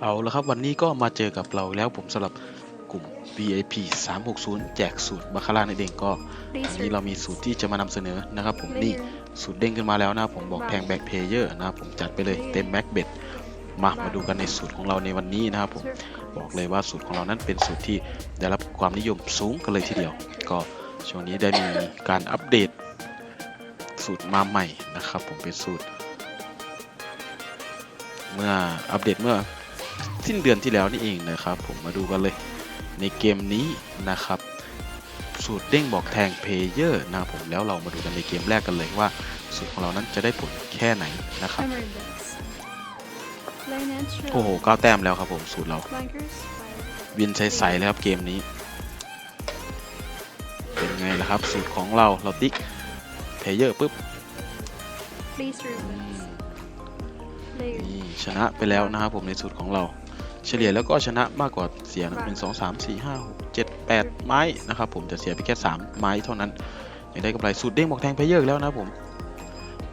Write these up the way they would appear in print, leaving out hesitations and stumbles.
เอาละครับวันนี้ก็มาเจอกับเราแล้วผมสำหรับกลุ่ม VIP 360แจกสูตรบาคาร่านั่นเองก็วันนี้เรามีสูตรที่จะมานำเสนอนะครับผมนี่สูตรเด้งขึ้นมาแล้วนะผมบอกแทงแบ็คเพเยอร์นะครับผมจัดไปเลยเต็มแม็กเบ็ดมาดูกันในสูตรของเราในวันนี้นะครับผมบอกเลยว่าสูตรของเรานั้นเป็นสูตรที่ได้รับความนิยมสูงกันเลยทีเดียวก็ช่วงนี้ได้มีการอัปเดตสูตรมาใหม่นะครับผมเป็นสูตรเมื่ออัปเดตเมื่อสิ้นเดือนที่แล้วนี่เองนะครับผมมาดูกันเลยในเกมนี้นะครับสูตรเด้งบอกแทงเพลเยอร์นะครับผมแล้วเรามาดูกันในเกมแรกกันเลยว่าสูตรของเรานั้นจะได้ผลแค่ไหนนะครับโอ้โห9 แต้มแล้วครับผมสูตรเราวินใสๆเลยครับเกมนี้เป็นไงล่ะครับสูตรของเราติ๊กเพลเยอร์ปุ๊บนี่ชนะไปแล้วนะครับผมในสูตรของเราเฉลี่ยแล้วก็ชนะมากกว่าเสีย1 2 3 4 5 6 7 8ไม้นะครับผมจะเสียไปแค่3ไม้เท่านั้นยังได้กำไรสูตรเด้งบอกแทงเพลเยอร์แล้วนะผม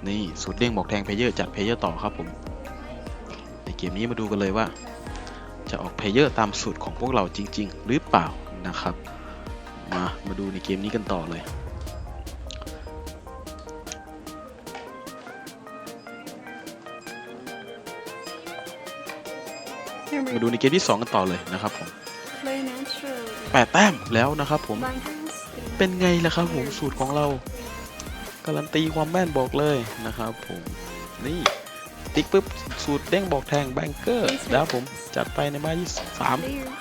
นี่สูตรเด้งบอกแทงเพลเยอร์จัดเพลเยอร์ต่อครับผมในเกมนี้มาดูกันเลยว่าจะออกเพลเยอร์ตามสูตรของพวกเราจริงๆหรือเปล่านะครับมาดูในเกมนี้กันต่อเลยมาดูในเกมที่2กันต่อเลยนะครับผม8 แต้มแล้วนะครับผมเป็นไงล่ะครับผมสูตรของเราการันตีความแม่นบอกเลยนะครับผมนี่ติ๊กปุ๊บสูตรเด้งบอกแทงแบงเกอร์แล้วผมจัดไปในบ้านที่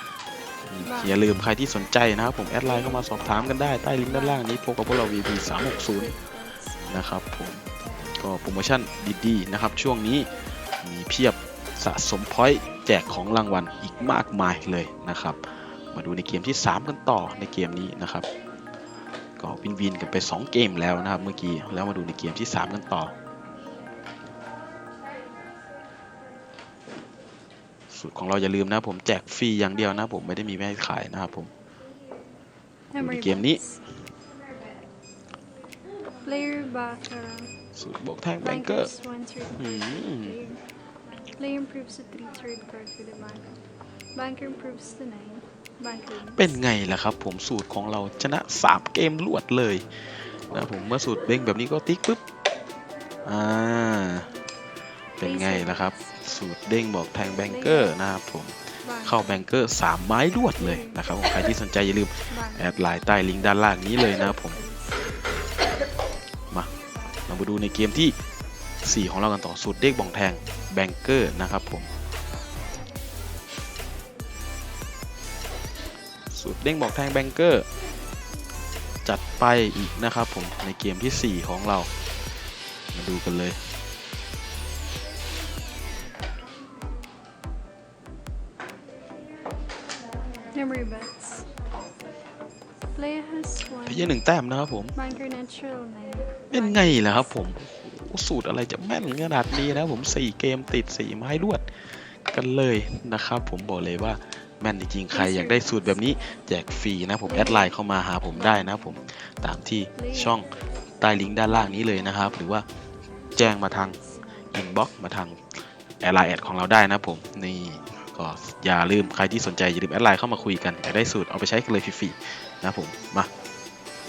3อย่าลืมใครที่สนใจนะครับผมแอดไลน์เข้ามาสอบถามกันได้ใต้ลิงก์ด้านล่างนี้พบกับพวกเรา VP 360นะครับผมก็โปรโมชั่นดีๆนะครับช่วงนี้มีเพียบสะสมพอยต์แจกของรางวัลอีกมากมายเลยนะครับมาดูในเกมที่3กันต่อในเกมนี้นะครับก็วินกันไป2เกมแล้วนะครับเมื่อกี้แล้วมาดูในเกมที่3กันต่อสูตรของเราอย่าลืมนะผมแจกฟรีอย่างเดียวนะผมไม่ได้มีไว้ให้ขายนะครับผมในเกมนี้สูตรบอกแทงแบงเกอร์เป็นไงล่ะครับผมสูตรของเราชนะ3เกมรวดเลยนะผมเมื่อสูตรเด้งแบบนี้ก็ติ๊กปุ๊บเป็นไงล่ะครับสูตรเด้งบอกแทงแบงเกอร์นะครับผมเข้าแบงเกอร์3ไม้รวดเลยนะครับใครที่สนใจอย่าลืมแอดไลน์ใต้ลิงก์ด้านล่างนี้เลยนะครับผมเรามาดูในเกมที่4ของเรากันต่อสูตรเด้งบอกแทงแบงเกอร์นะครับผมสูตรเด้งบอกแทงแบงเกอร์จัดไปอีกนะครับผมในเกมที่4ของเรามาดูกันเลยเพย์1 แต้มนะครับผมเป็นไงล่ะครับผมสูตรอะไรจะแม่นขนาดนี้นะผม4เกมติด4ไม้รวดกันเลยนะครับผมบอกเลยว่าแม่นจริงๆใครอยากได้สูตรแบบนี้แจกฟรีนะผมแอดไลน์เข้ามาหาผมได้นะผมตามที่ช่องใต้ลิงก์ด้านล่างนี้เลยนะครับหรือว่าแจ้งมาทางอินบ็อกซ์มาทางแอดของเราได้นะผมนี่ก็อย่าลืมใครที่สนใจอย่าลืมแอดไลน์เข้ามาคุยกันอยากได้สูตรเอาไปใช้กันเลยฟรีๆนะผมมา